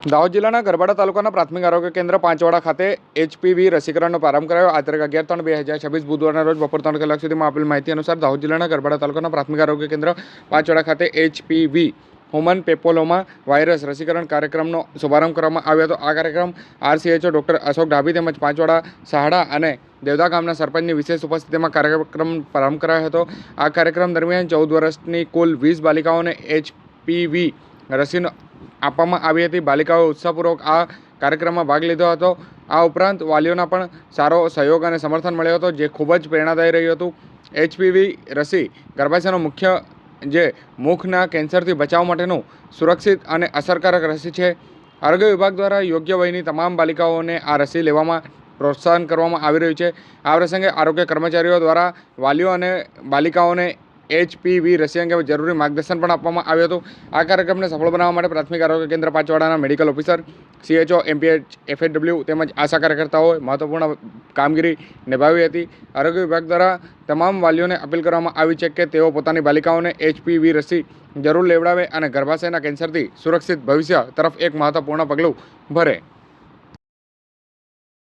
દાહોદ જિલ્લાના ગરબાડા તાલુકાના પ્રાથમિક આરોગ્ય કેન્દ્ર પાંચવાડા ખાતે HPV રસીકરણનો પ્રારંભ કરાયો. આ તારીખ 11/3/2026 બુધવારના રોજ બપોર 3 કલાક સુધીમાં આપેલ માહિતી અનુસાર દાહોદ જિલ્લાના ગરબાડા તાલુકાના પ્રાથમિક આરોગ્ય કેન્દ્ર પાંચવાડા ખાતે HPV હ્યુમન પેપોલોમા વાયરસ રસીકરણ કાર્યક્રમનો શુભારંભ કરવામાં આવ્યો હતો. આ કાર્યક્રમ RCHO ડૉક્ટર અશોક ડાભી તેમજ પાંચવાડા સાહડા અને દેવદા ગામના સરપંચની વિશેષ ઉપસ્થિતિમાં કાર્યક્રમ પ્રારંભ કરાયો હતો. આ કાર્યક્રમ દરમિયાન 14 વર્ષની કુલ 20 બાલિકાઓને HPV રસીનો આપવામાં આવી હતી. બાલિકાઓએ ઉત્સાહપૂર્વક આ કાર્યક્રમમાં ભાગ લીધો હતો. આ ઉપરાંત વાલીઓના પણ સારો સહયોગ અને સમર્થન મળ્યો હતો, જે ખૂબ જ પ્રેરણાદાયી રહ્યું હતું. HPV રસી ગર્ભાશયનો મુખ્ય જે મુખના કેન્સરથી બચાવ માટેનું સુરક્ષિત અને અસરકારક રસી છે. આરોગ્ય વિભાગ દ્વારા યોગ્ય વયની તમામ બાલિકાઓને આ રસી લેવામાં પ્રોત્સાહન કરવામાં આવી રહ્યું છે. આ પ્રસંગે આરોગ્ય કર્મચારીઓ દ્વારા વાલીઓ અને બાલિકાઓને HPV રસી અંગે જરૂરી માર્ગદર્શન પણ આપવામાં આવ્યું હતું. આ કાર્યક્રમને સફળ બનાવવા માટે પ્રાથમિક આરોગ્ય કેન્દ્ર પાંચવાડાના medical officer, CHO, MPH, FHW તેમજ આશા કાર્યકર્તાઓએ મહત્વપૂર્ણ કામગીરી નિભાવી હતી. આરોગ્ય વિભાગ દ્વારા તમામ વાલીઓને અપીલ કરવામાં આવી છે કે તેઓ પોતાની બાલિકાઓને HPV રસી જરૂર લેવડાવે અને ગર્ભાશયના કેન્સરથી સુરક્ષિત ભવિષ્ય તરફ એક મહત્વપૂર્ણ પગલું ભરે.